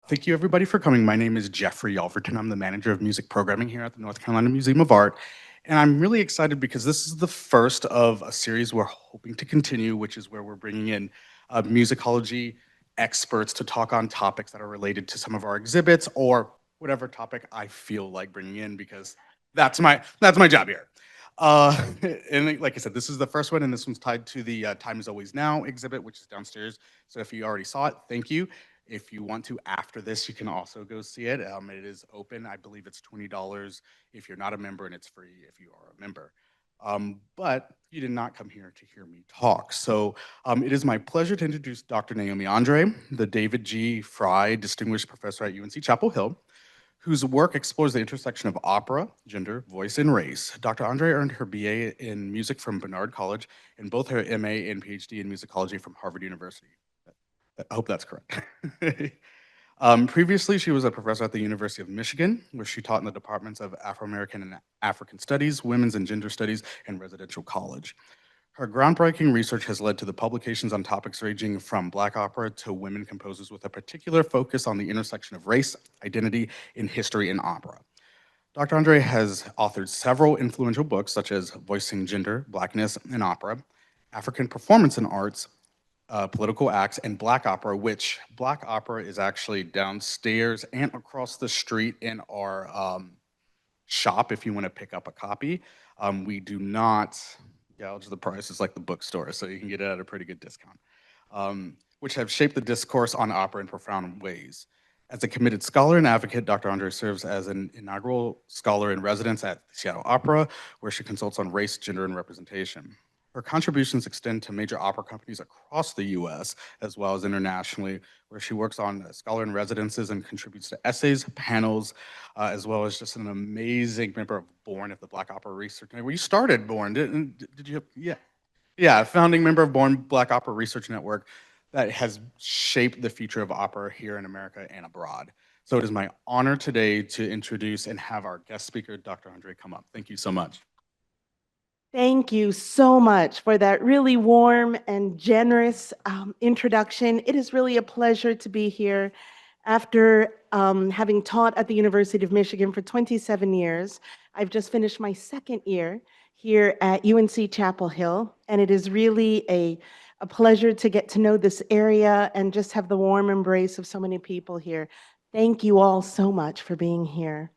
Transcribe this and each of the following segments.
Thank you everybody for coming. My name is Jeffrey Yalverton. I'm the manager of music programming here at the North Carolina Museum of Art. And I'm really excited because this is the first of a series we're hoping to continue, which is where we're bringing in musicology experts to talk on topics that are related to some of our exhibits or whatever topic I feel like bringing in, because that's my job here. Uh, and like I said, this is the first one, and this one's tied to the Time is Always Now exhibit, which is downstairs. So if you already saw it, thank you. If you want to after this, you can also go see it. It is open. I believe it's $20 if you're not a member, and it's free if you are a member. But you did not come here to hear me talk. So it is my pleasure to introduce Dr. Naomi André, the David G. Fry Distinguished Professor at UNC Chapel Hill, whose work explores the intersection of opera, gender, voice, and race. Dr. André earned her BA in music from Barnard College and both her MA and PhD in musicology from Harvard University. I hope that's correct. Previously, she was a professor at the University of Michigan, where she taught in the departments of Afro-American and African Studies, Women's and Gender Studies, and Residential College. Her groundbreaking research has led to the publications on topics ranging from Black opera to women composers, with a particular focus on the intersection of race, identity, and history in opera. Dr. André has authored several influential books, such as Voicing Gender, Blackness, and Opera, African Performance in Arts, Political Acts, and Black Opera, which Black Opera is actually downstairs and across the street in our shop if you want to pick up a copy. We do not gouge the price. It's like the bookstore, so you can get it at a pretty good discount, which have shaped the discourse on opera in profound ways. As a committed scholar and advocate, Dr. André serves as an inaugural scholar in residence at the Seattle Opera, where she consults on race, gender, and representation. Her contributions extend to major opera companies across the US, as well as internationally, where she works on scholar in residences and contributes to essays, panels, as well as just an amazing member of Born at the Black Opera Research Network. You started Born, did you? Yeah. Yeah, founding member of Born Black Opera Research Network that has shaped the future of opera here in America and abroad. So it is my honor today to introduce and have our guest speaker, Dr. André, come up. Thank you so much. Thank you so much for that really warm and generous introduction. It is really a pleasure to be here after having taught at the University of Michigan for 27 years. I've just finished my second year here at UNC Chapel Hill, and it is really a pleasure to get to know this area and just have the warm embrace of so many people here. Thank you all so much for being here.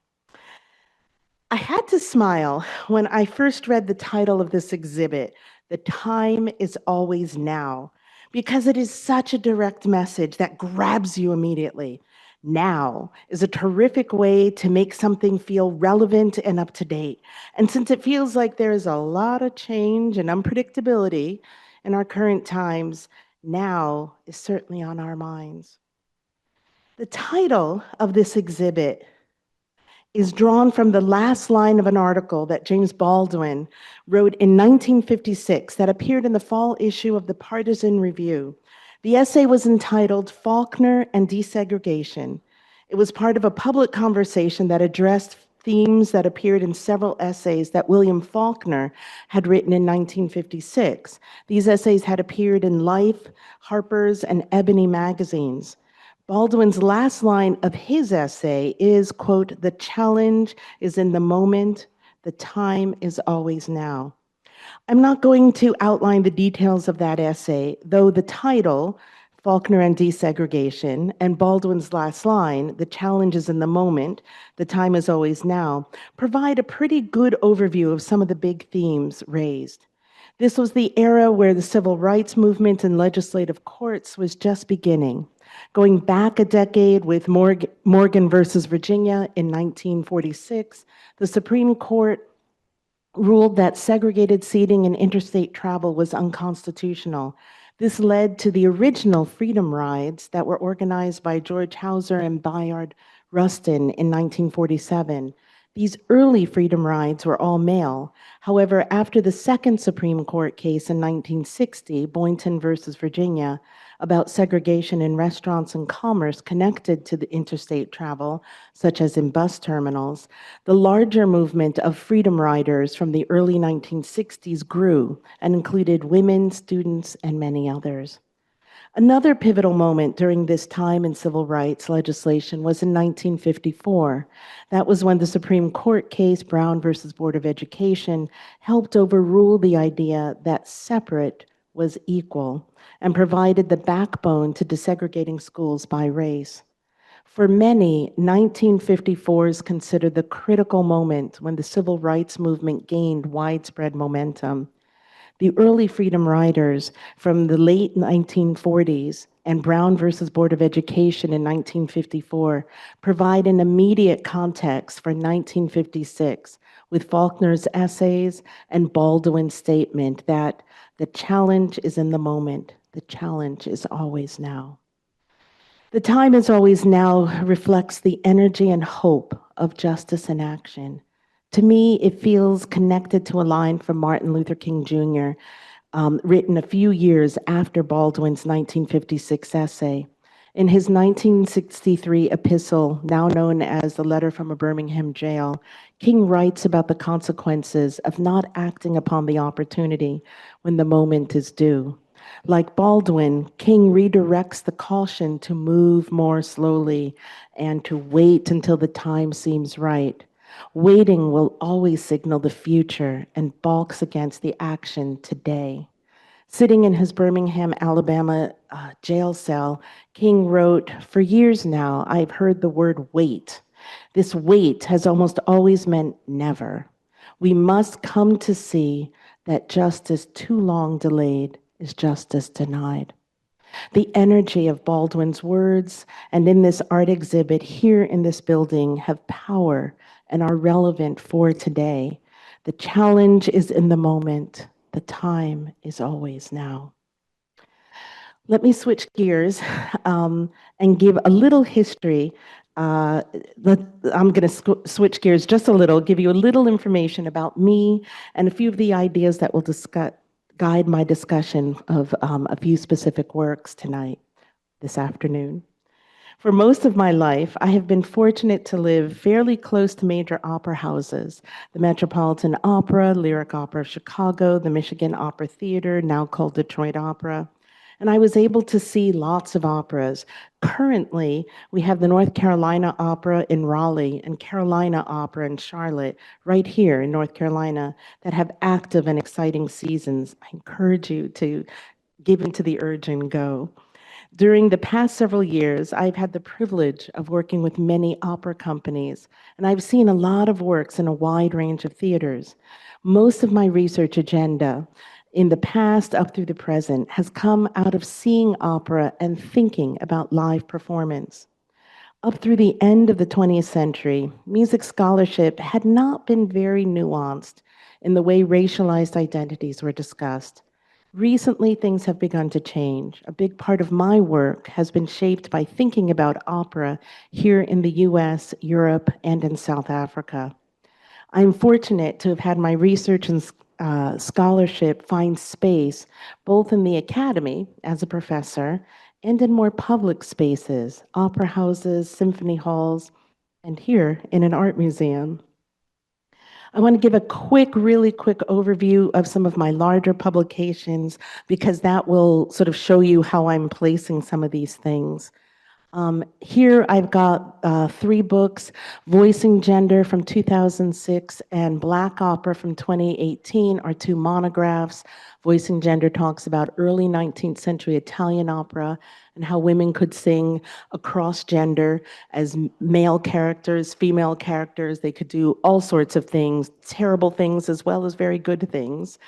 I had to smile when I first read the title of this exhibit, The Time is Always Now, because it is such a direct message that grabs you immediately. Now is a terrific way to make something feel relevant and up to date. And since it feels like there is a lot of change and unpredictability in our current times, now is certainly on our minds. The title of this exhibit is drawn from the last line of an article that James Baldwin wrote in 1956 that appeared in the fall issue of the Partisan Review. The essay was entitled Faulkner and Desegregation. It was part of a public conversation that addressed themes that appeared in several essays that William Faulkner had written in 1956. These essays had appeared in Life, Harper's, and Ebony magazines. Baldwin's last line of his essay is, quote, "The challenge is in the moment, the time is always now." I'm not going to outline the details of that essay, though the title, Faulkner and Desegregation, and Baldwin's last line, "The challenge is in the moment, the time is always now," provide a pretty good overview of some of the big themes raised. This was the era where the civil rights movement and legislative courts was just beginning. Going back a decade with Morgan versus Virginia in 1946, the Supreme Court ruled that segregated seating in interstate travel was unconstitutional. This led to the original freedom rides that were organized by George Hauser and Bayard Rustin in 1947. These early freedom rides were all male. However, after the second Supreme Court case in 1960, Boynton versus Virginia, about segregation in restaurants and commerce connected to the interstate travel, such as in bus terminals, the larger movement of freedom riders from the early 1960s grew and included women, students, and many others. Another pivotal moment during this time in civil rights legislation was in 1954. That was when the Supreme Court case, Brown versus Board of Education, helped overrule the idea that separate was equal and provided the backbone to desegregating schools by race. For many, 1954 is considered the critical moment when the civil rights movement gained widespread momentum. The early freedom riders from the late 1940s and Brown versus Board of Education in 1954 provide an immediate context for 1956 with Faulkner's essays and Baldwin's statement that the challenge is in the moment, the challenge is always now. The time is always now reflects the energy and hope of justice in action. To me, it feels connected to a line from Martin Luther King Jr., written a few years after Baldwin's 1956 essay. In his 1963 epistle, now known as the Letter from a Birmingham Jail, King writes about the consequences of not acting upon the opportunity when the moment is due. Like Baldwin, King redirects the caution to move more slowly and to wait until the time seems right. Waiting will always signal the future and balks against the action today. Sitting in his Birmingham, Alabama jail cell, King wrote, "For years now, I've heard the word wait. This wait has almost always meant never. We must come to see that justice too long delayed is justice denied." The energy of Baldwin's words and in this art exhibit here in this building have power and are relevant for today. The challenge is in the moment. The time is always now. Let me switch gears and give a little history. I'm going to switch gears just a little, give you a little information about me and a few of the ideas that will guide my discussion of a few specific works tonight, this afternoon. For most of my life, I have been fortunate to live fairly close to major opera houses, the Metropolitan Opera, Lyric Opera of Chicago, the Michigan Opera Theater, now called Detroit Opera. And I was able to see lots of operas. Currently, we have the North Carolina Opera in Raleigh and Carolina Opera in Charlotte, right here in North Carolina, that have active and exciting seasons. I encourage you to give into the urge and go. During the past several years, I've had the privilege of working with many opera companies, and I've seen a lot of works in a wide range of theaters. Most of my research agenda in the past up through the present has come out of seeing opera and thinking about live performance. Up through the end of the 20th century, music scholarship had not been very nuanced in the way racialized identities were discussed. Recently, things have begun to change. A big part of my work has been shaped by thinking about opera here in the US, Europe, and in South Africa. I'm fortunate to have had my research and scholarship find space both in the academy as a professor and in more public spaces, opera houses, symphony halls, and here in an art museum. I want to give a really quick overview of some of my larger publications because that will sort of show you how I'm placing some of these things. Here I've got 3 books, Voicing Gender from 2006 and Black Opera from 2018 are 2 monographs. Voicing Gender talks about early 19th century Italian opera and how women could sing across gender as male characters, female characters. They could do all sorts of things, terrible things as well as very good things.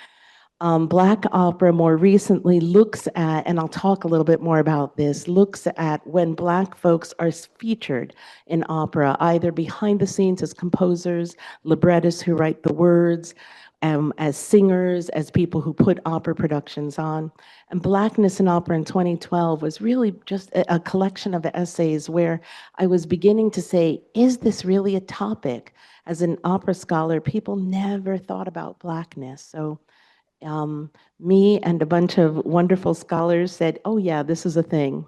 Black opera more recently looks at, and I'll talk a little bit more about this, looks at when Black folks are featured in opera, either behind the scenes as composers, librettists who write the words, as singers, as people who put opera productions on. And Blackness in Opera in 2012 was really just a collection of essays where I was beginning to say, is this really a topic? As an opera scholar, people never thought about Blackness. So me and a bunch of wonderful scholars said, oh yeah, this is a thing.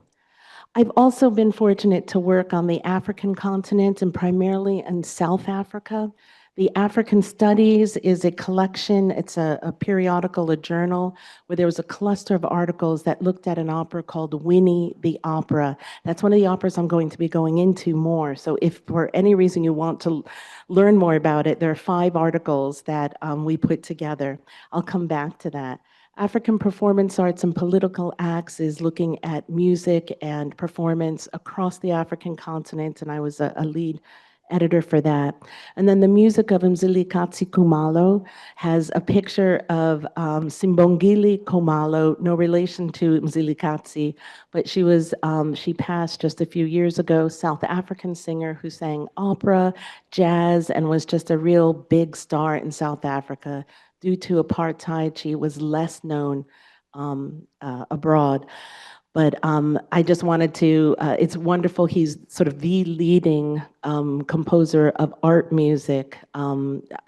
I've also been fortunate to work on the African continent and primarily in South Africa. The African Studies is a collection, it's a periodical, a journal, where there was a cluster of articles that looked at an opera called Winnie the Opera. That's one of the operas I'm going to be going into more. So if for any reason you want to learn more about it, there are 5 articles that we put together. I'll come back to that. African Performance Arts and Political Acts is looking at music and performance across the African continent, and I was a lead editor for that. And then the music of Mzilikazi Kumalo has a picture of Simbongili Kumalo, no relation to Mzilikazi, but she passed just a few years ago, South African singer who sang opera, jazz, and was just a real big star in South Africa. Due to apartheid, she was less known abroad. But I just wanted to, it's wonderful. He's sort of the leading composer of art music.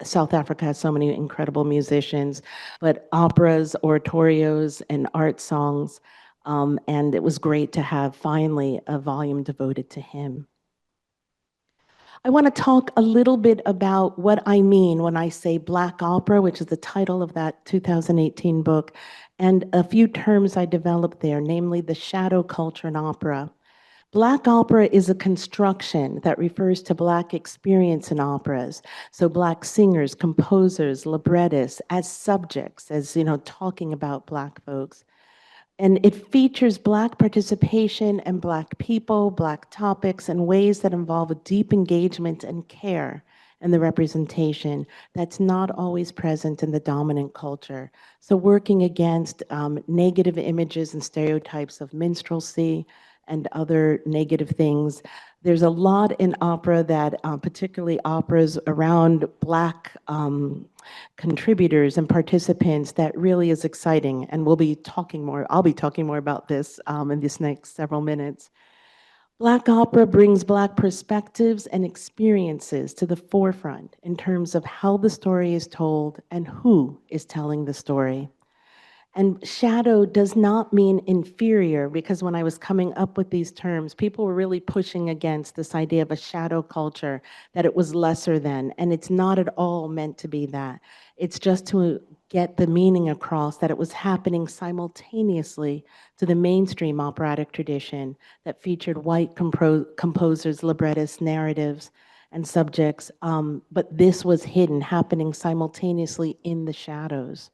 South Africa has so many incredible musicians, but operas, oratorios, and art songs. And it was great to have finally a volume devoted to him. I want to talk a little bit about what I mean when I say Black opera, which is the title of that 2018 book, and a few terms I developed there, namely the shadow culture in opera. Black opera is a construction that refers to Black experience in operas. So Black singers, composers, librettists as subjects, as talking about Black folks. And it features Black participation and Black people, Black topics, and ways that involve a deep engagement and care in the representation that's not always present in the dominant culture. So working against negative images and stereotypes of minstrelsy and other negative things. There's a lot in opera that, particularly operas around Black contributors and participants, that really is exciting. And I'll be talking more about this in this next several minutes. Black opera brings Black perspectives and experiences to the forefront in terms of how the story is told and who is telling the story. And shadow does not mean inferior, because when I was coming up with these terms, people were really pushing against this idea of a shadow culture, that it was lesser than, and it's not at all meant to be that. It's just to get the meaning across that it was happening simultaneously to the mainstream operatic tradition that featured white composers, librettists, narratives, and subjects, but this was hidden, happening simultaneously in the shadows.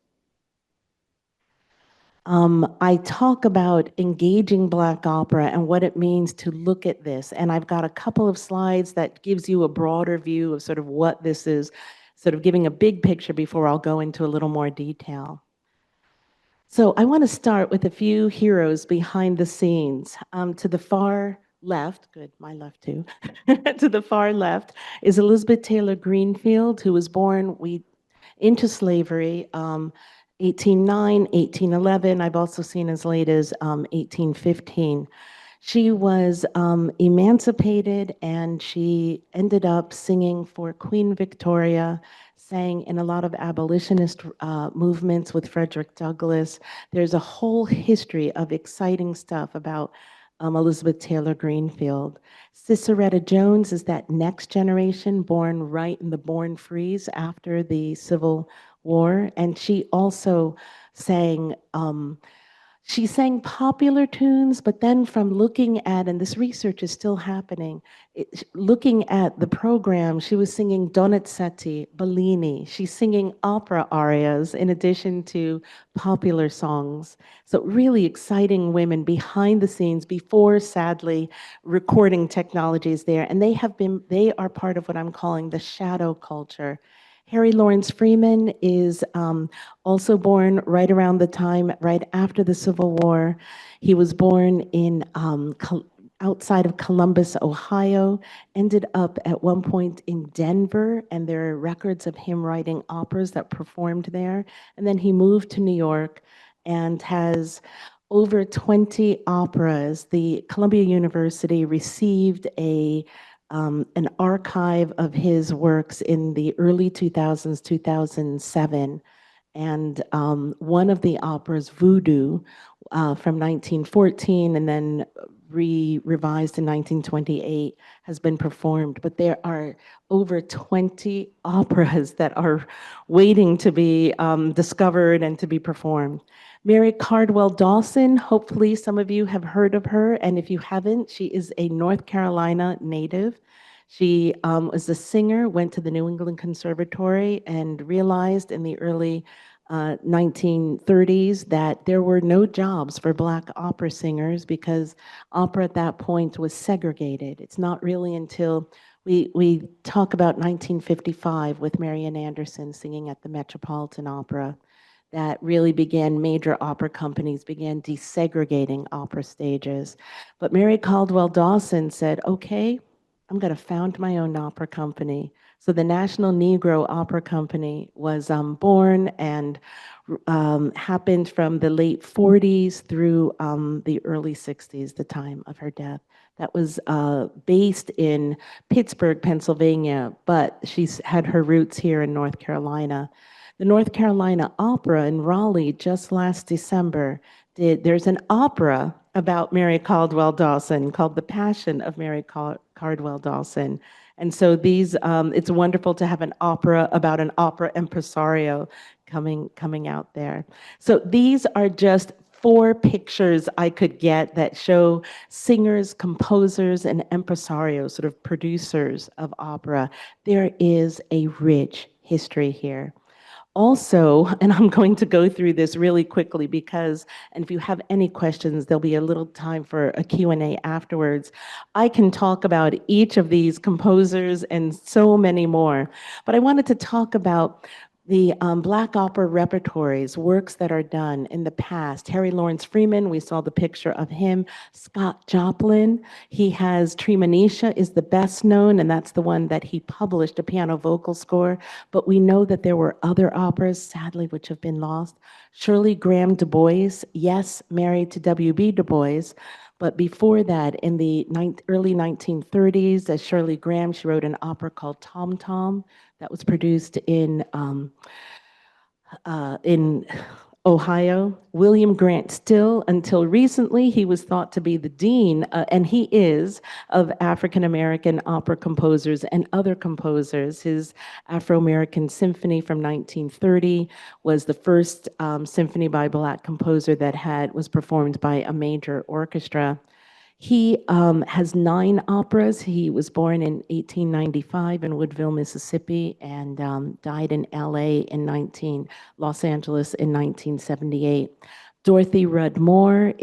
I talk about engaging Black opera and what it means to look at this. And I've got a couple of slides that gives you a broader view of sort of what this is, sort of giving a big picture before I'll go into a little more detail. So I want to start with a few heroes behind the scenes. To the far left, good, my left too, to the far left is Elizabeth Taylor Greenfield, who was born into slavery, 1809, 1811. I've also seen as late as 1815. She was emancipated, and she ended up singing for Queen Victoria, sang in a lot of abolitionist movements with Frederick Douglass. There's a whole history of exciting stuff about Elizabeth Taylor Greenfield. Ciceretta Jones is that next generation, born right in the Born Freeze after the Civil War, and she also sang popular tunes, but then from looking at, and this research is still happening, looking at the program, she was singing Donizetti, Bellini. She's singing opera arias in addition to popular songs. So really exciting women behind the scenes before, sadly, recording technology is there. And they are part of what I'm calling the shadow culture. Harry Lawrence Freeman is also born right around the time, right after the Civil War. He was born in outside of Columbus, Ohio, ended up at one point in Denver, and there are records of him writing operas that performed there. And then he moved to New York and has over 20 operas. The Columbia University received an archive of his works in the early 2000s, 2007. And one of the operas, Voodoo, from 1914 and then revised in 1928, has been performed. But there are over 20 operas that are waiting to be discovered and to be performed. Mary Cardwell Dawson, hopefully some of you have heard of her, and if you haven't, she is a North Carolina native. She was a singer, went to the New England Conservatory, and realized in the early 1930s that there were no jobs for Black opera singers because opera at that point was segregated. It's not really until we talk about 1955 with Marian Anderson singing at the Metropolitan Opera that really began, major opera companies began desegregating opera stages. But Mary Caldwell Dawson said, okay, I'm going to found my own opera company. So the National Negro Opera Company was born and happened from the late 40s through the early 60s, the time of her death. That was based in Pittsburgh, Pennsylvania, but she's had her roots here in North Carolina. The North Carolina Opera in Raleigh just last December there's an opera about Mary Caldwell Dawson called The Passion of Mary Caldwell Dawson. And so it's wonderful to have an opera about an opera impresario coming out there. So these are just 4 pictures I could get that show singers, composers, and impresarios, sort of producers of opera. There is a rich history here. Also, and I'm going to go through this really quickly because, and if you have any questions, there'll be a little time for a Q&A afterwards. I can talk about each of these composers and so many more, but I wanted to talk about the Black opera repertories, works that are done in the past. Harry Lawrence Freeman, we saw the picture of him. Scott Joplin, he has Treemonisha is the best known, and that's the one that he published, a piano vocal score. But we know that there were other operas, sadly, which have been lost. Shirley Graham Du Bois, yes, married to W.B. Du Bois. But before that, in the early 1930s, as Shirley Graham, she wrote an opera called Tom Tom that was produced in Ohio. William Grant Still, until recently, he was thought to be the dean, and he is, of African American opera composers and other composers. His Afro-American Symphony from 1930 was the first symphony by Black composer that was performed by a major orchestra. He has 9 operas. He was born in 1895 in Woodville, Mississippi, and died in LA Los Angeles in 1978. Dorothy Rudd Moore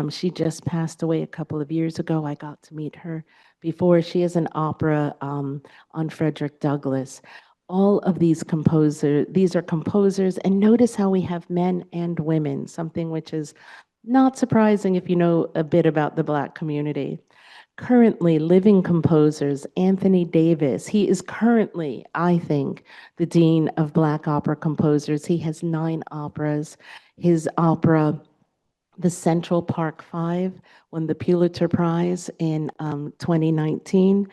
she just passed away a couple of years ago. I got to meet her before. She has an opera on Frederick Douglass. All of these are composers, and notice how we have men and women, something which is not surprising if you know a bit about the Black community. Currently living composers, Anthony Davis, he is currently, I think, the Dean of Black Opera Composers. He has 9 operas. His opera, The Central Park Five, won the Pulitzer Prize in 2019.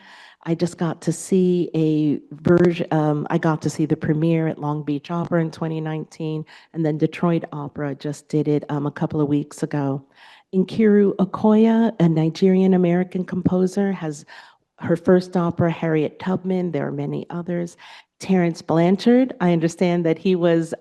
I just got to see I got to see the premiere at Long Beach Opera in 2019, and then Detroit Opera just did it a couple of weeks ago. Nkiru Okoye, a Nigerian-American composer, has her first opera, Harriet Tubman. There are many others. Terence Blanchard, I understand that he was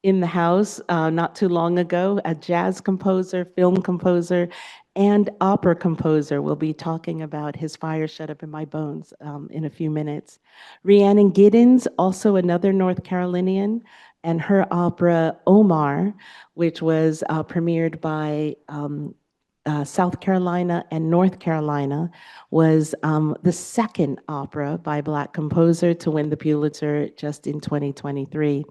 in the house not too long ago, a jazz composer, film composer, and opera composer. We'll be talking about his Fire Shut Up in My Bones in a few minutes. Rhiannon Giddens, also another North Carolinian, and her opera Omar, which was premiered by South Carolina and North Carolina, was the second opera by Black composer to win the Pulitzer just in 2023.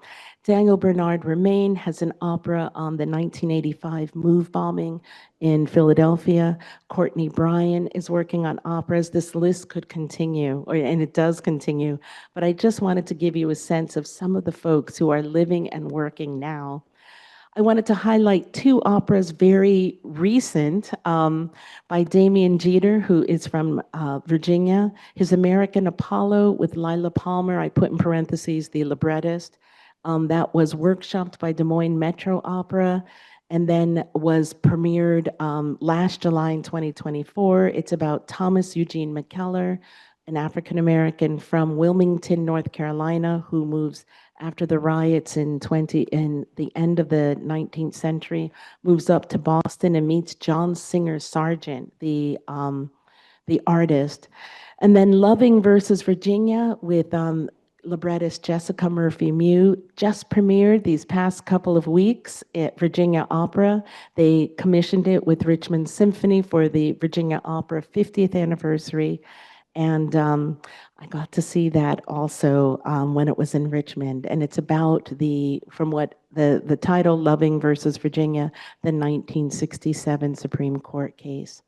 Daniel Bernard Remain has an opera on the 1985 MOVE bombing in Philadelphia. Courtney Bryan is working on operas. This list could continue, and it does continue, but I just wanted to give you a sense of some of the folks who are living and working now. I wanted to highlight 2 operas, very recent, by Damian Jeter, who is from Virginia. His American Apollo with Lila Palmer, I put in parentheses the librettist, that was workshopped by Des Moines Metro Opera and then was premiered last July in 2024. It's about Thomas Eugene McKellar, an African American from Wilmington, North Carolina, who moves after the riots in the end of the 19th century, moves up to Boston and meets John Singer Sargent, the artist. And then Loving versus Virginia with librettist Jessica Murphy Mew just premiered these past couple of weeks at Virginia Opera. They commissioned it with Richmond Symphony for the Virginia Opera 50th anniversary. And I got to see that also when it was in Richmond. And it's about from what the title, Loving versus Virginia, the 1967 Supreme Court case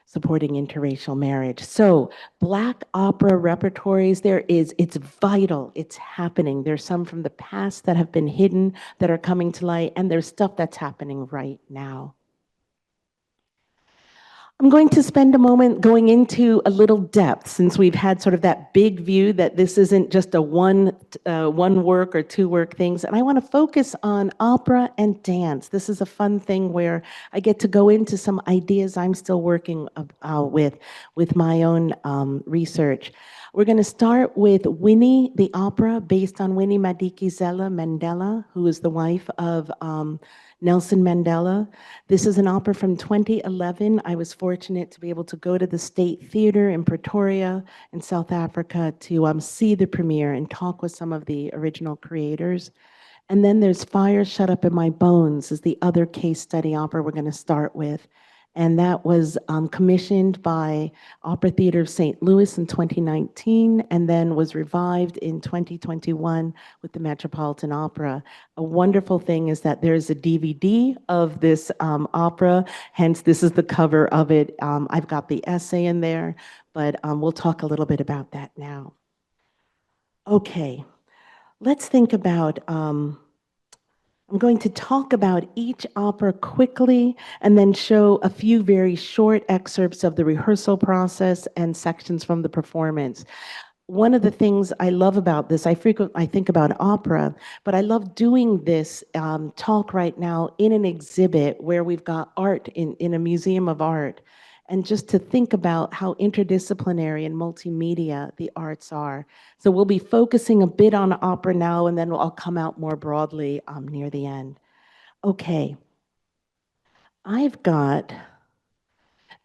supporting interracial marriage. So Black opera repertories, it's vital, it's happening. There's some from the past that have been hidden that are coming to light, and there's stuff that's happening right now. I'm going to spend a moment going into a little depth since we've had sort of that big view that this isn't just a one work or two work things. And I want to focus on opera and dance. This is a fun thing where I get to go into some ideas I'm still working with my own research. We're going to start with Winnie, the opera based on Winnie Madikizela Mandela, who is the wife of Nelson Mandela. This is an opera from 2011. I was fortunate to be able to go to the State Theater in Pretoria in South Africa to see the premiere and talk with some of the original creators. And then there's Fire Shut Up in My Bones is the other case study opera we're going to start with. And that was commissioned by Opera Theater of St. Louis in 2019 and then was revived in 2021 with the Metropolitan Opera. A wonderful thing is that there's a DVD of this opera, hence this is the cover of it. I've got the essay in there, but we'll talk a little bit about that now. Okay, let's think about I'm going to talk about each opera quickly and then show a few very short excerpts of the rehearsal process and sections from the performance. One of the things I love about this, I think about opera, but I love doing this talk right now in an exhibit where we've got art in a museum of art. And just to think about how interdisciplinary and multimedia the arts are. So we'll be focusing a bit on opera now, and then I'll come out more broadly near the end. Okay, I've got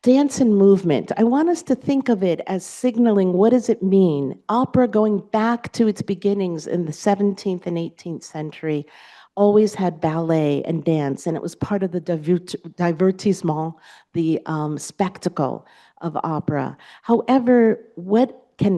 dance and movement. I want us to think of it as signaling what does it mean? Opera going back to its beginnings in the 17th and 18th century always had ballet and dance, and it was part of the divertissement, the spectacle of opera. However,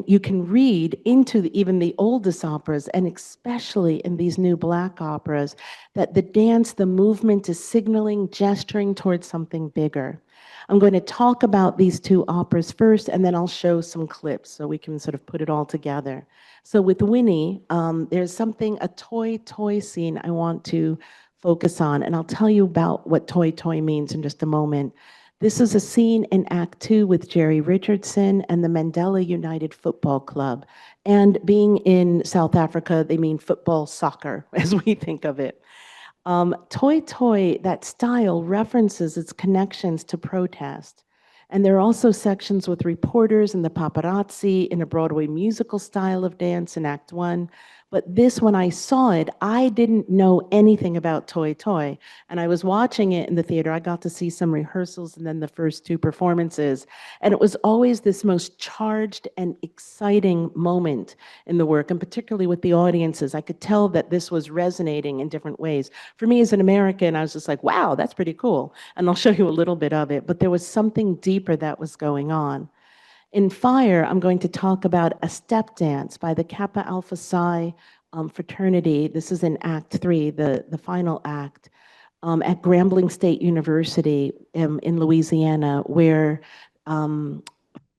you can read into even the oldest operas, and especially in these new Black operas, that the dance, the movement is signaling, gesturing towards something bigger. I'm going to talk about these two operas first, and then I'll show some clips so we can sort of put it all together. So with Winnie, there's a toy scene I want to focus on, and I'll tell you about what toy means in just a moment. This is a scene in Act 2 with Jerry Richardson and the Mandela United Football Club. And being in South Africa, they mean football soccer, as we think of it. Toy, that style references its connections to protest. And there are also sections with reporters and the paparazzi in a Broadway musical style of dance in Act 1. But this, when I saw it, I didn't know anything about Toy. And I was watching it in the theater. I got to see some rehearsals and then the first two performances. And it was always this most charged and exciting moment in the work, and particularly with the audiences. I could tell that this was resonating in different ways. For me as an American, I was just like, wow, that's pretty cool. And I'll show you a little bit of it. But there was something deeper that was going on. In Fire, I'm going to talk about a step dance by the Kappa Alpha Psi fraternity. This is in Act 3, the final act, at Grambling State University in Louisiana, where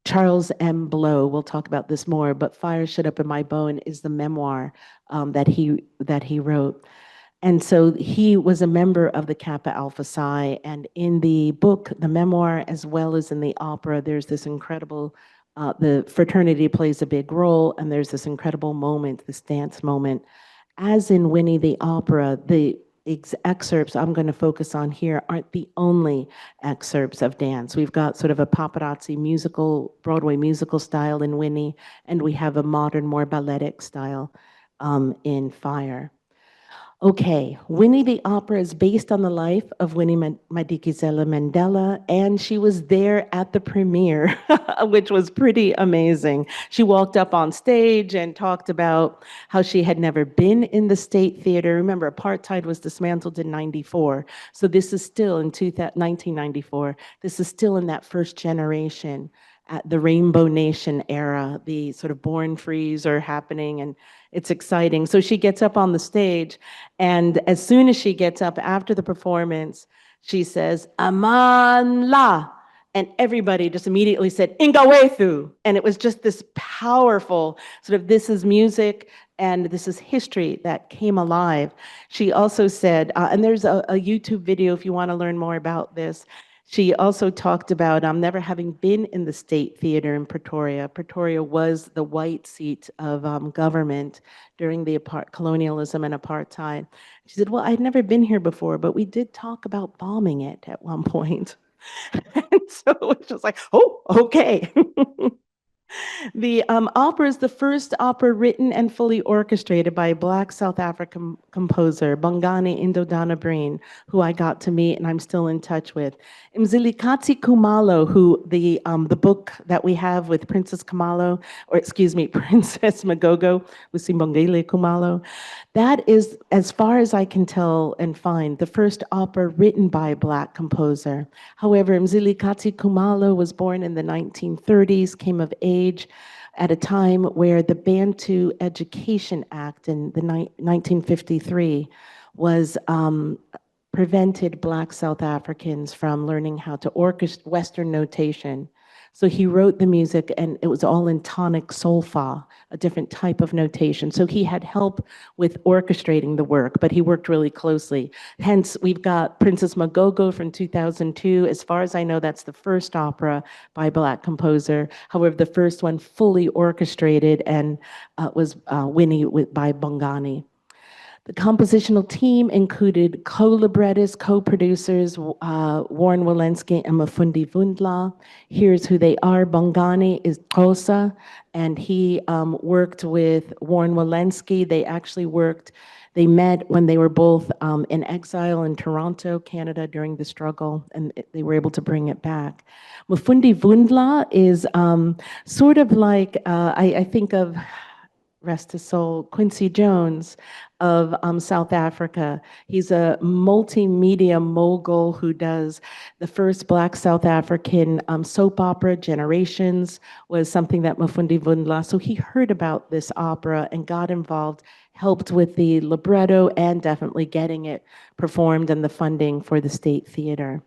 Charles M. Blow, we'll talk about this more, but Fire Shut Up in My Bone is the memoir that he wrote. And so he was a member of the Kappa Alpha Psi, and in the book, the memoir, as well as in the opera, there's this incredible, the fraternity plays a big role, and there's this incredible moment, this dance moment as in Winnie the opera, the excerpts I'm going to focus on here aren't the only excerpts of dance. We've got sort of a paparazzi musical, Broadway musical style in Winnie, and we have a modern, more balletic style in Fire. Okay, Winnie the Opera is based on the life of Winnie Madikizela Mandela, and she was there at the premiere, which was pretty amazing. She walked up on stage and talked about how she had never been in the State Theater. Remember, apartheid was dismantled in 94, so this is still in 1994. This is still in that first generation, at the Rainbow Nation era. The sort of born frees are happening, and it's exciting. So she gets up on the stage, and as soon as she gets up after the performance, she says, Amanla. And everybody just immediately said, Ingawethu. And it was just this powerful sort of, this is music and this is history that came alive. She also said, and there's a YouTube video if you want to learn more about this. She also talked about never having been in the State Theater in Pretoria. Pretoria was the white seat of government during the colonialism and apartheid. She said, well, I'd never been here before, but we did talk about bombing it at one point. And so it was just like, oh, okay. The opera is the first opera written and fully orchestrated by a Black South African composer, Bongani Ndodana-Breen, who I got to meet and I'm still in touch with. Mzilikatsi Khumalo, who the book that we have with Princess Khumalo, or excuse me, Princess Magogo, with Simbongile Khumalo, that is, as far as I can tell and find, the first opera written by a Black composer. However, Mzilikatsi Khumalo was born in the 1930s, came of age at a time where the Bantu Education Act in the 1953 was prevented Black South Africans from learning how to orchestrate Western notation. So he wrote the music, and it was all in tonic solfa, a different type of notation. So he had help with orchestrating the work, but he worked really closely. Hence, we've got Princess Magogo from 2002. As far as I know, that's the first opera by a Black composer. However, the first one fully orchestrated and was Winnie by Bongani. The compositional team included co-librettists, co-producers, Warren Wilensky and Mafundi Vundla. Here's who they are. Bongani is Xhosa, and he worked with Warren Wilensky. They met when they were both in exile in Toronto, Canada during the struggle, and they were able to bring it back. Mafundi Vundla is sort of like, I think of, rest his soul, Quincy Jones of South Africa. He's a multimedia mogul who does the first Black South African soap opera, Generations, was something that Mafundi Vundla, so he heard about this opera and got involved, helped with the libretto and definitely getting it performed and the funding for the State Theater.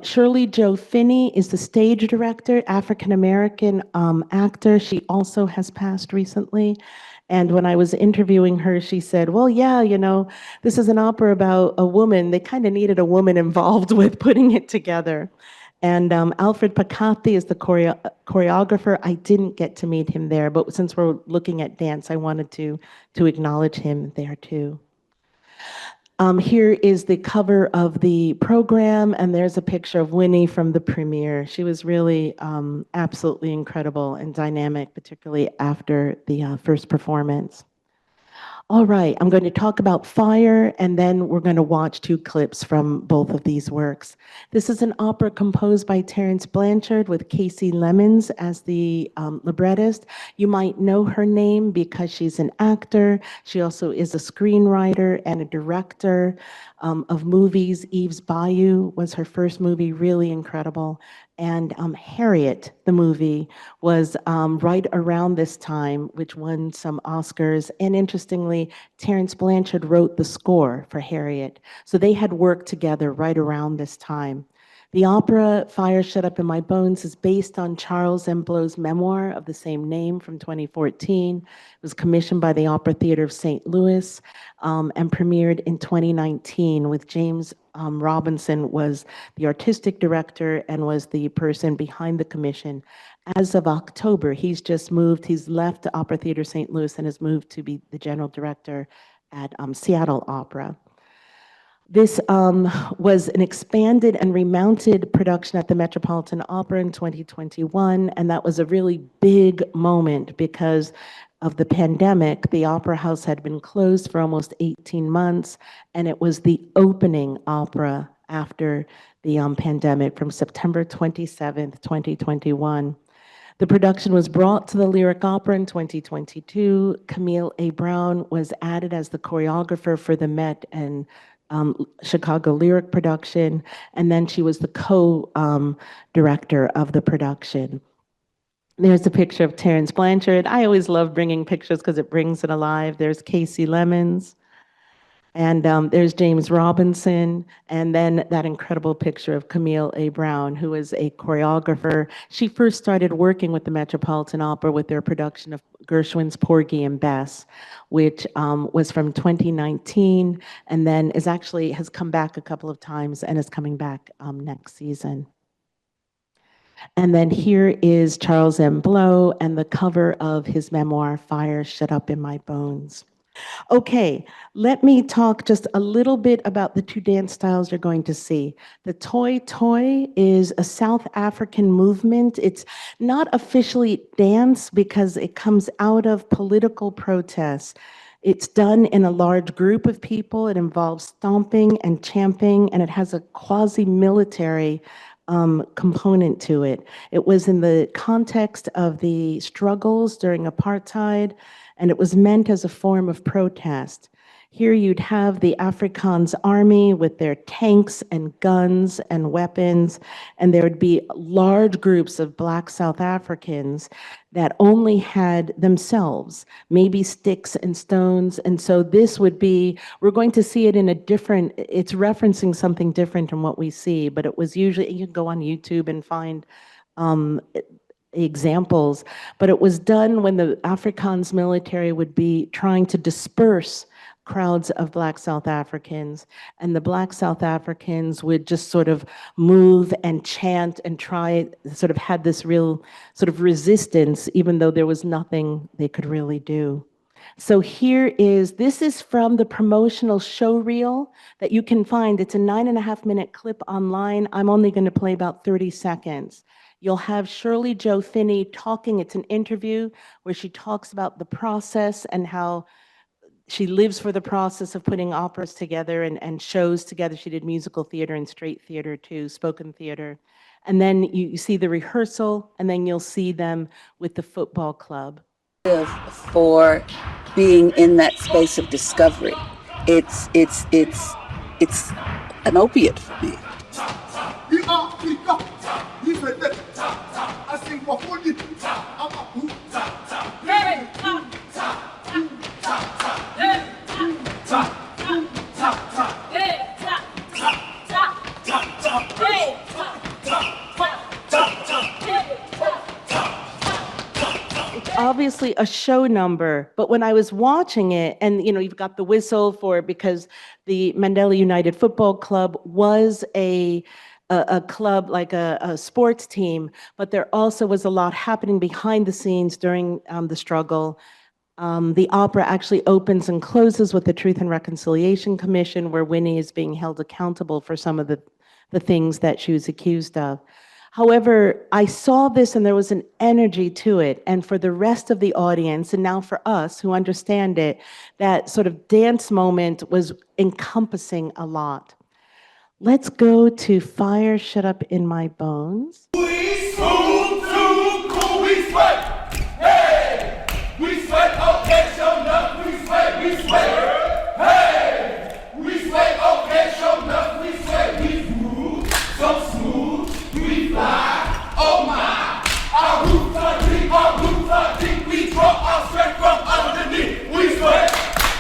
Shirley Jo Finney is the stage director, African-American actor. She also has passed recently. And when I was interviewing her, she said, well, yeah, you know, this is an opera about a woman. They kind of needed a woman involved with putting it together. And Alfred Pakati is the choreographer. I didn't get to meet him there, but since we're looking at dance, I wanted to acknowledge him there too. Here is the cover of the program, and there's a picture of Winnie from the premiere. She was really absolutely incredible and dynamic, particularly after the first performance. All right, I'm going to talk about Fire, and then we're going to watch two clips from both of these works. This is an opera composed by Terence Blanchard with Casey Lemmons as the librettist. You might know her name because she's an actor. She also is a screenwriter and a director of movies. Eve's Bayou was her first movie, really incredible. And Harriet, the movie, was right around this time, which won some Oscars. And interestingly, Terence Blanchard wrote the score for Harriet. So they had worked together right around this time. The opera Fire Shut Up in My Bones is based on Charles Emblot's memoir of the same name from 2014. It was commissioned by the Opera Theater of St. Louis and premiered in 2019 with James Robinson was the artistic director and was the person behind the commission. As of October, he's just moved, he's left the Opera Theater St. Louis and has moved to be the general director at Seattle Opera. This was an expanded and remounted production at the Metropolitan Opera in 2021, and that was a really big moment because of the pandemic. The Opera House had been closed for almost 18 months, and it was the opening opera after the pandemic from September 27th, 2021. The production was brought to the Lyric Opera in 2022. Camille A. Brown was added as the choreographer for the Met and Chicago Lyric production, and then she was the co-director of the production. There's a picture of Terence Blanchard. I always love bringing pictures because it brings it alive. There's Casey Lemmons, and there's James Robinson, and then that incredible picture of Camille A. Brown, who is a choreographer. She first started working with the Metropolitan Opera with their production of Gershwin's Porgy and Bess, which was from 2019, and then has come back a couple of times and is coming back next season. And then here is Charles Emblot and the cover of his memoir, Fire Shut Up in My Bones. Okay, let me talk just a little bit about the two dance styles you're going to see. The Toy Toy is a South African movement. It's not officially dance because it comes out of political protests. It's done in a large group of people. It involves stomping and champing, and it has a quasi-military component to it. It was in the context of the struggles during apartheid, and it was meant as a form of protest. Here you'd have the Afrikaans army with their tanks and guns and weapons, and there would be large groups of Black South Africans that only had themselves, maybe sticks and stones. And so this would be, we're going to see it in a different, it's referencing something different from what we see, but it was usually, you can go on YouTube and find examples, but it was done when the Afrikaans military would be trying to disperse crowds of Black South Africans, and the Black South Africans would just sort of move and chant and try, sort of had this real sort of resistance, even though there was nothing they could really do. So this is from the promotional show reel that you can find. It's a 9.5-minute clip online. I'm only going to play about 30 seconds. You'll have Shirley Jo Finney talking. It's an interview where she talks about the process and how she lives for the process of putting operas together and shows together. She did musical theater and straight theater too, spoken theater. And then you see the rehearsal, and then you'll see them with the football club. For being in that space of discovery, it's an opiate for me. Obviously a show number, but when I was watching it, and you've got the whistle for it because the Mandela United Football Club was a club, like a sports team, but there also was a lot happening behind the scenes during the struggle. The opera actually opens and closes with the Truth and Reconciliation Commission, where Winnie is being held accountable for some of the things that she was accused of. However, I saw this and there was an energy to it. And for the rest of the audience, and now for us who understand it, that sort of dance moment was encompassing a lot. Let's go to Fire Shut Up in My Bones. We school to cool, we sweat. Hey, we sweat, okay, show enough, we sweat, we sweat. Hey, we sweat, okay, show enough, we sweat, we move so smooth, we fly. Oh my, our roots are deep, we draw our sweat from underneath, we sweat.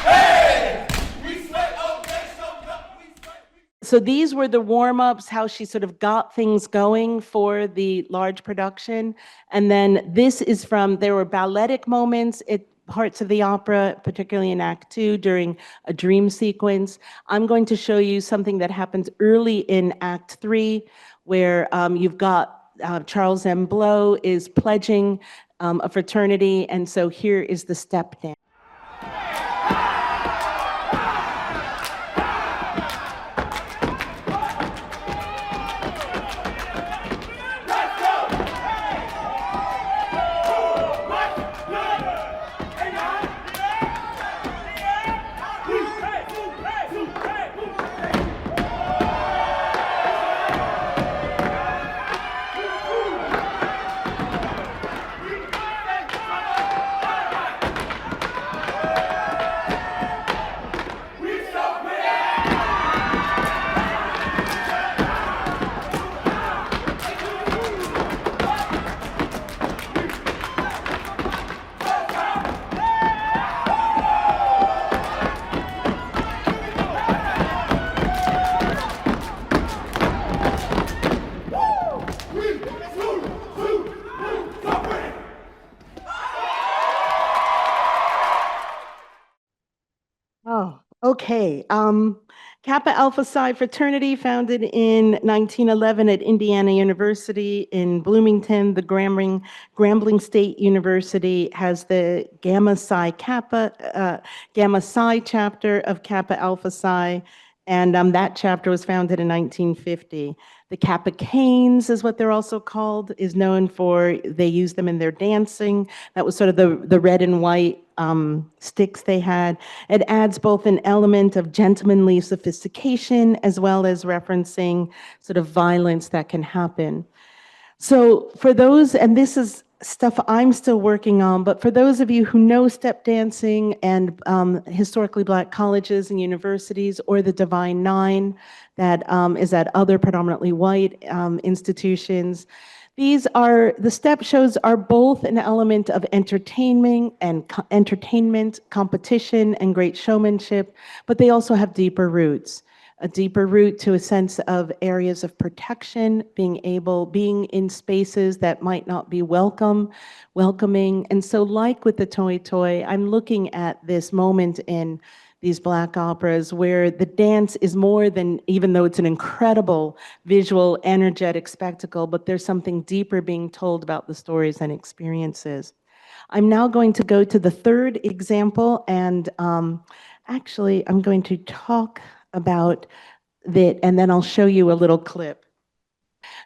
Hey, we sweat, okay, show enough, we sweat. so these were the warm-ups, how she sort of got things going for the large production. And then this is from, there were balletic moments at parts of the opera, particularly in Act Two during a dream sequence. I'm going to show you something that happens early in Act Three, where you've got Charles M. Blow is pledging a fraternity, and so here is the step dance. Oh, okay. Kappa Alpha Psi fraternity, founded in 1911 at Indiana University in Bloomington. The Grambling State University has the Gamma Psi Kappa, Gamma Psi chapter of Kappa Alpha Psi, and that chapter was founded in 1950. The Kappa Canes is what they're also called, is known for, they use them in their dancing. That was sort of the red and white sticks they had. It adds both an element of gentlemanly sophistication as well as referencing sort of violence that can happen. So for those, and this is stuff I'm still working on, but for those of you who know step dancing and historically Black colleges and universities, or the Divine Nine that is at other predominantly white institutions, these are, the step shows are both an element of entertainment, competition, and great showmanship, but they also have deeper roots. A deeper root to a sense of areas of protection, being in spaces that might not be welcoming. And so like with the Toy, I'm looking at this moment in these Black operas where the dance is more than, even though it's an incredible visual, energetic spectacle, but there's something deeper being told about the stories and experiences. I'm now going to go to the third example, and actually I'm going to talk about that, and then I'll show you a little clip.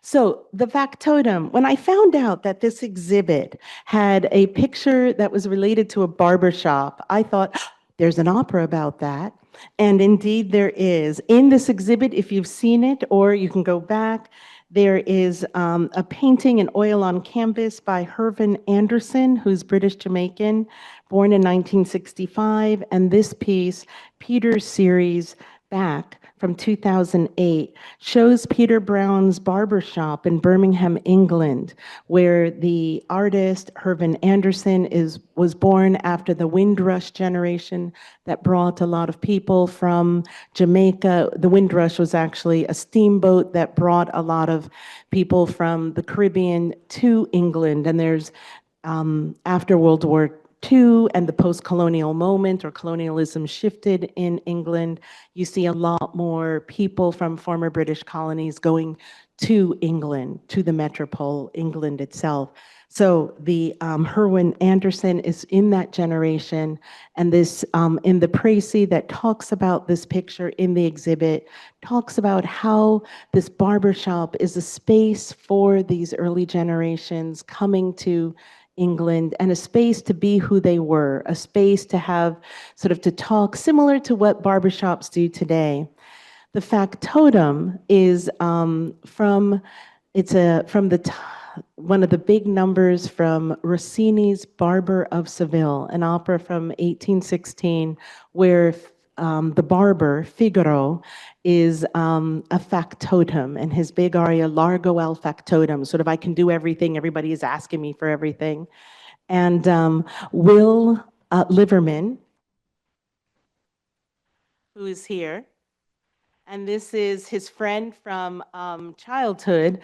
So the Factotum, when I found out that this exhibit had a picture that was related to a barbershop, I thought, there's an opera about that. And indeed there is. In this exhibit, if you've seen it, or you can go back, there is a painting in oil on canvas by Hervin Anderson, who's British Jamaican, born in 1965. And this piece, Peter's series, Back, from 2008, shows Peter Brown's barbershop in Birmingham, England, where the artist Hervin Anderson was born after the Windrush generation that brought a lot of people from Jamaica. The Windrush was actually a steamboat that brought a lot of people from the Caribbean to England. And there's, after World War II and the post-colonial moment, or colonialism shifted in England, you see a lot more people from former British colonies going to England, to the metropole, England itself. So the Hervin Anderson is in that generation, and this in the précis that talks about this picture in the exhibit, talks about how this barbershop is a space for these early generations coming to England, and a space to be who they were, a space to have sort of to talk similar to what barbershops do today. The Factotum is from one of the big numbers from Rossini's Barber of Seville, an opera from 1816, where the barber, Figaro, is a factotum, and his big aria, Largo al Factotum, sort of I can do everything, everybody is asking me for everything. And Will Liverman, who is here, And this is his friend from childhood,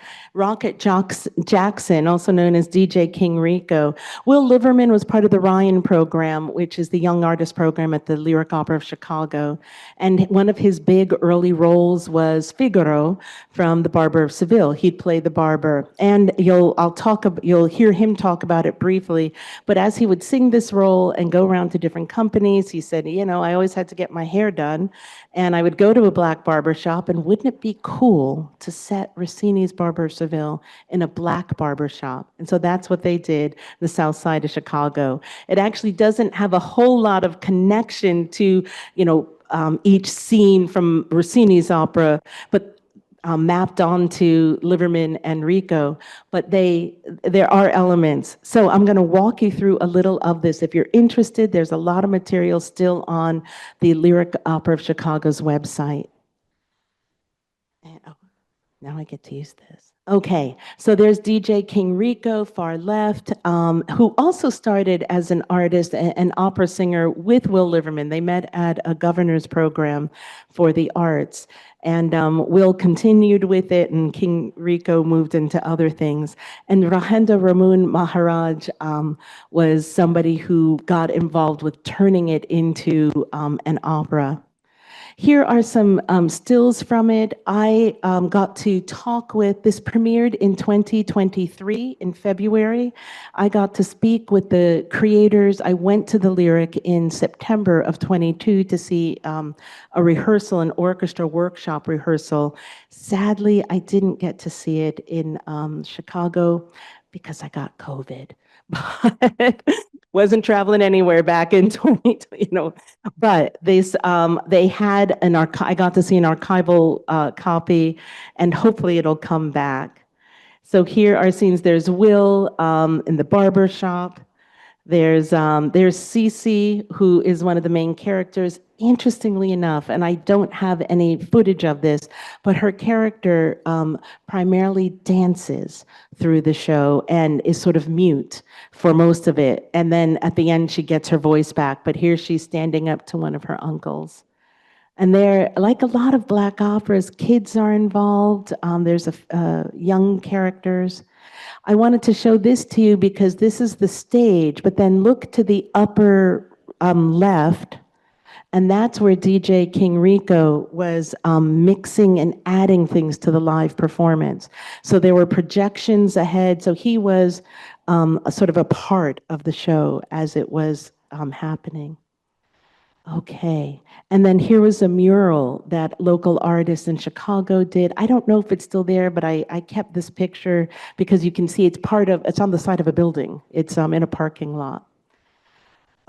Jackson, also known as DJ King Rico. Will Liverman was part of the Ryan program, which is the Young Artist program at the Lyric Opera of Chicago. And one of his big early roles was Figaro from The Barber of Seville. He'd play the barber. And you'll hear him talk about it briefly. But as he would sing this role and go around to different companies, he said, you know, I always had to get my hair done. And I would go to a black barber shop, and wouldn't it be cool to set Rossini's Barber of Seville in a black barber shop? And so that's what they did, the South Side of Chicago. It actually doesn't have a whole lot of connection to, you know, each scene from Rossini's opera, but mapped onto Liverman and Rico, but there are elements. So I'm going to walk you through a little of this. If you're interested, there's a lot of material still on the Lyric Opera of Chicago's website. And, oh, now I get to use this. Okay, so there's DJ King Rico, far left, who also started as an artist, an opera singer with Will Liverman. They met at a governor's program for the arts. And Will continued with it, and King Rico moved into other things. And Rahendra Ramun Maharaj was somebody who got involved with turning it into an opera. Here are some stills from it. I got to talk with, this premiered in 2023 in February. I got to speak with the creators. I went to the Lyric in September of 22 to see a rehearsal, an orchestra workshop rehearsal. Sadly, I didn't get to see it in Chicago because I got COVID. But wasn't traveling anywhere back in 2020, you know. But this, they had an I got to see an archival copy, and hopefully it'll come back. So here are scenes. There's Will in the barber shop. There's Cece, who is one of the main characters. Interestingly enough, and I don't have any footage of this, but her character primarily dances through the show and is sort of mute for most of it. And then at the end, she gets her voice back. But here she's standing up to one of her uncles. And there, like a lot of Black operas, kids are involved. There's young characters. I wanted to show this to you because this is the stage, but then look to the upper left, and that's where DJ King Rico was mixing and adding things to the live performance. So there were projections ahead, so he was a sort of a part of the show as it was happening. Okay, and then here was a mural that local artists in Chicago did. I don't know if it's still there, but I kept this picture because you can see it's on the side of a building. It's in a parking lot.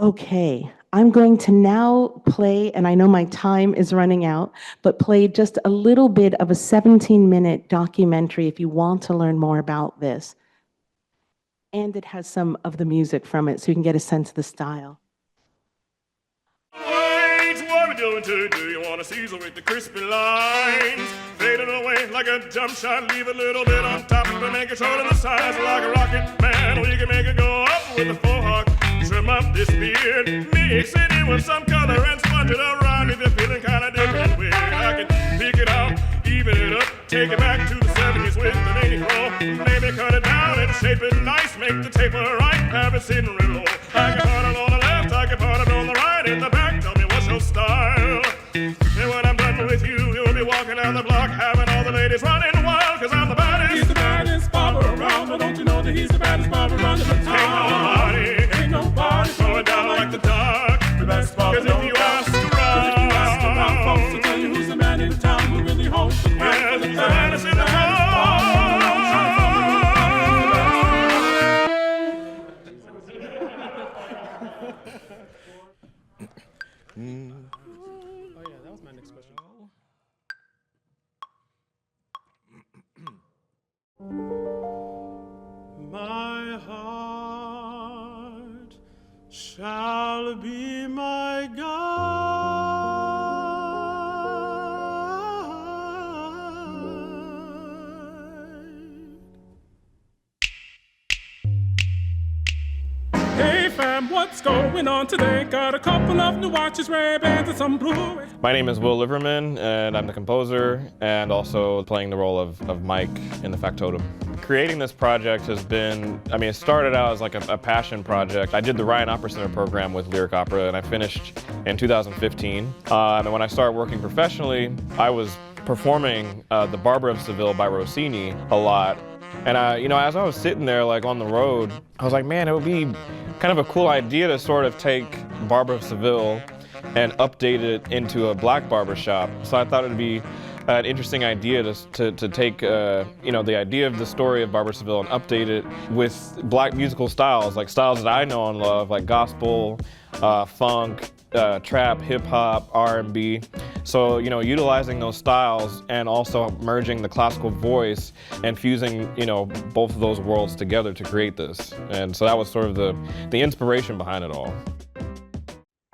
Okay, I'm going to now play, and I know my time is running out, but play just a little bit of a 17-minute documentary if you want to learn more about this. And it has some of the music from it, so you can get a sense of the style. What we doing to do? You want to season with the crispy lines, fading away like a jump shot. Leave a little bit on top to make it short on the sides like a rocket man. We can make it go up with a fork. Trim up this beard, mix it in with some color and sponge it around. If you're feeling kind of different, weird, I can pick it out, even it up, take it back to the 70s with the lady flow. Maybe cut it down and shape it nice, make the taper right, have it sitting real low. I can put it on the left, I can put it on the right, in the back. Tell me what's your style. And when I'm done with you, you'll be walking down the block, having all the ladies running wild, cause I'm the baddest. He's the baddest barber around, but don't you know that he's the baddest barber around the town? Ain't nobody throw it down like the dark. The best barber. Cause if you ask around, folks will tell you who's the man in town who really holds the crown. Yeah, the baddest in the town. Oh yeah, that was my next question. My heart shall be my guide. Hey, program. What's going on today? Got a couple of new watches, Ray-Bans, and some blue. My name is Will Liverman, and I'm the composer and also playing the role of Mike in the Factotum. Creating this project has been, it started out as like a passion project. I did the Ryan Opera Center program with Lyric Opera, and I finished in 2015. And when I started working professionally, I was performing The Barber of Seville by Rossini a lot. And as I was sitting there like on the road, I was like, man, it would be kind of a cool idea to sort of take Barber of Seville and update it into a black barber shop. So I thought it would be an interesting idea to take the idea of the story of Barber of Seville and update it with black musical styles, like styles that I know and love, like gospel, funk, trap, hip hop, R&B. So, utilizing those styles and also merging the classical voice and fusing, both of those worlds together to create this. And so that was sort of the inspiration behind it all.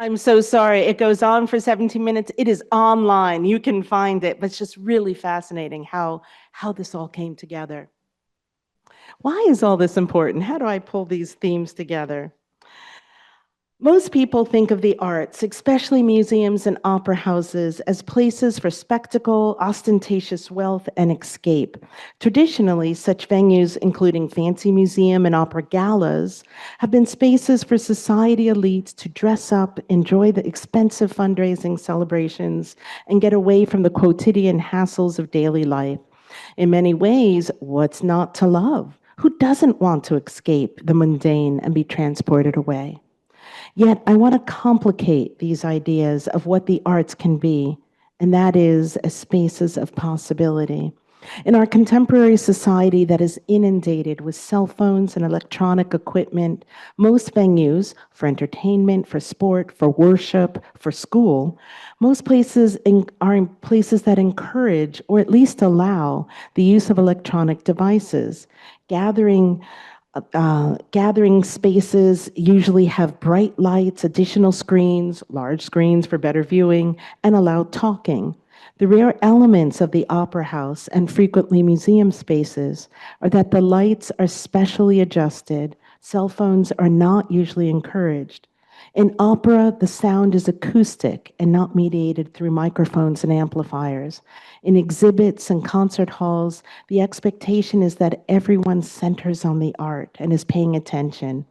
I'm so sorry. It goes on for 17 minutes. It is online. You can find it, but it's just really fascinating how this all came together. Why is all this important? How do I pull these themes together? Most people think of the arts, especially museums and opera houses, as places for spectacle, ostentatious wealth, and escape. Traditionally, such venues, including fancy museum and opera galas, have been spaces for society elites to dress up, enjoy the expensive fundraising celebrations, and get away from the quotidian hassles of daily life. In many ways, what's not to love? Who doesn't want to escape the mundane and be transported away? Yet I want to complicate these ideas of what the arts can be, and that is as spaces of possibility. In our contemporary society that is inundated with cell phones and electronic equipment, most venues for entertainment, for sport, for worship, for school, most places are in places that encourage or at least allow the use of electronic devices. Gathering spaces usually have bright lights, additional screens, large screens for better viewing, and allow talking. The rare elements of the opera house and frequently museum spaces are that the lights are specially adjusted. Cell phones are not usually encouraged. In opera, the sound is acoustic and not mediated through microphones and amplifiers. In exhibits and concert halls, the expectation is that everyone centers on the art and is paying attention,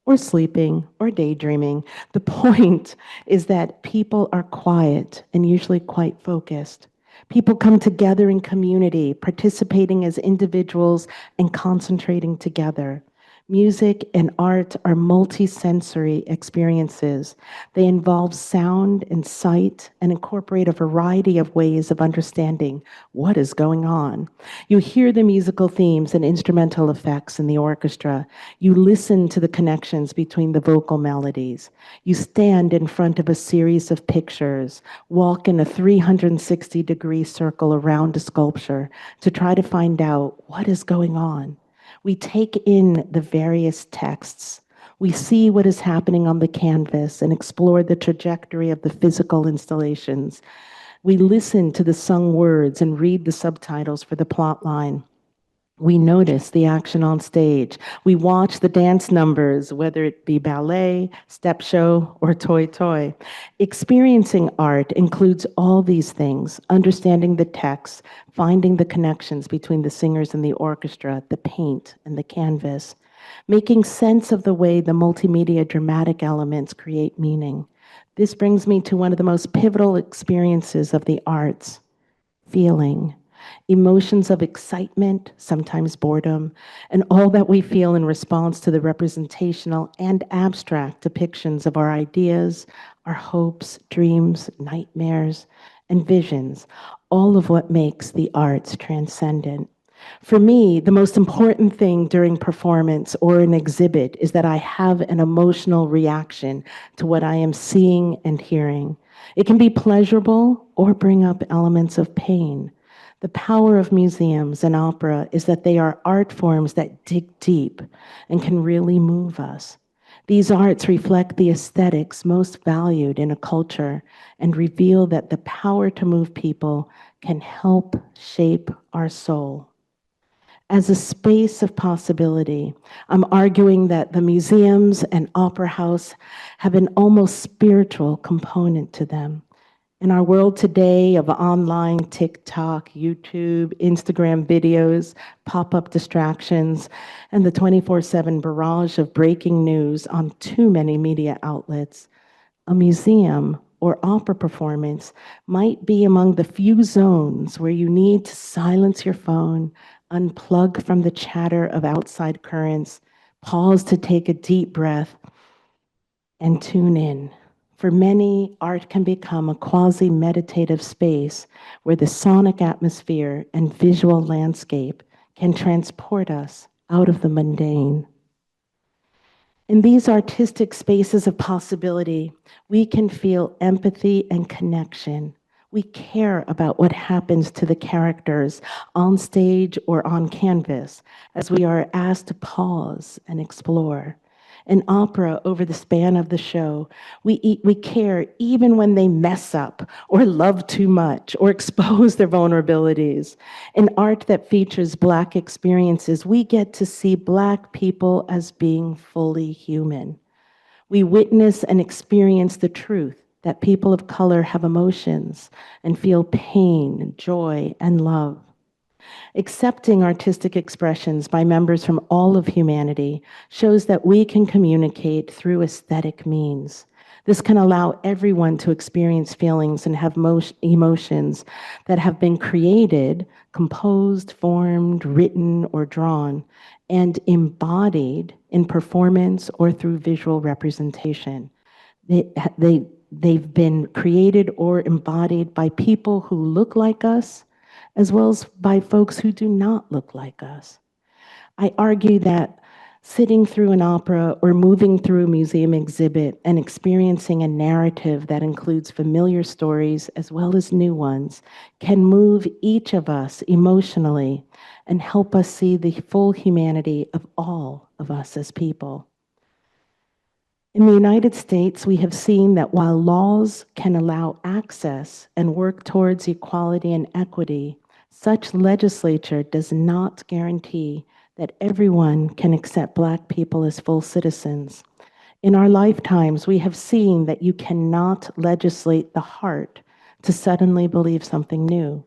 or sleeping, or daydreaming. The point is that people are quiet and usually quite focused. People come together in community, participating as individuals and concentrating together. Music and art are multi-sensory experiences. They involve sound and sight and incorporate a variety of ways of understanding what is going on. You hear the musical themes and instrumental effects in the orchestra. You listen to the connections between the vocal melodies. You stand in front of a series of pictures, walk in a 360-degree circle around a sculpture to try to find out what is going on. We take in the various texts. We see what is happening on the canvas and explore the trajectory of the physical installations. We listen to the sung words and read the subtitles for the plot line. We notice the action on stage. We watch the dance numbers, whether it be ballet, step show, or toy. Experiencing art includes all these things, understanding the text, finding the connections between the singers and the orchestra, the paint and the canvas, making sense of the way the multimedia dramatic elements create meaning. This brings me to one of the most pivotal experiences of the arts, feeling. Emotions of excitement, sometimes boredom, and all that we feel in response to the representational and abstract depictions of our ideas, our hopes, dreams, nightmares, and visions, all of what makes the arts transcendent. For me, the most important thing during performance or an exhibit is that I have an emotional reaction to what I am seeing and hearing. It can be pleasurable or bring up elements of pain. The power of museums and opera is that they are art forms that dig deep and can really move us. These arts reflect the aesthetics most valued in a culture and reveal that the power to move people can help shape our soul. as a space of possibility. I'm arguing that the museums and opera house have an almost spiritual component to them. In our world today of online TikTok, YouTube, Instagram videos, pop-up distractions, and the 24/7 barrage of breaking news on too many media outlets, a museum or opera performance might be among the few zones where you need to silence your phone, unplug from the chatter of outside currents, pause to take a deep breath, and tune in. For many, art can become a quasi-meditative space where the sonic atmosphere and visual landscape can transport us out of the mundane. In these artistic spaces of possibility, we can feel empathy and connection. We care about what happens to the characters on stage or on canvas as we are asked to pause and explore. In opera, over the span of the show, we care even when they mess up or love too much or expose their vulnerabilities. In art that features Black experiences, we get to see Black people as being fully human. We witness and experience the truth that people of color have emotions and feel pain, joy, and love. Accepting artistic expressions by members from all of humanity shows that we can communicate through aesthetic means. This can allow everyone to experience feelings and have emotions that have been created, composed, formed, written, or drawn, and embodied in performance or through visual representation. They've been created or embodied by people who look like us, as well as by folks who do not look like us. I argue that sitting through an opera or moving through a museum exhibit and experiencing a narrative that includes familiar stories as well as new ones can move each of us emotionally and help us see the full humanity of all of us as people. In the United States, we have seen that while laws can allow access and work towards equality and equity, such legislature does not guarantee that everyone can accept Black people as full citizens. In our lifetimes, we have seen that you cannot legislate the heart to suddenly believe something new.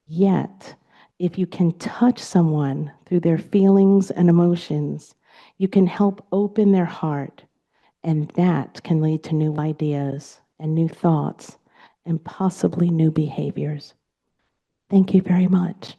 Yet, if you can touch someone through their feelings and emotions, you can help open their heart, and that can lead to new ideas and new thoughts and possibly new behaviors. Thank you very much.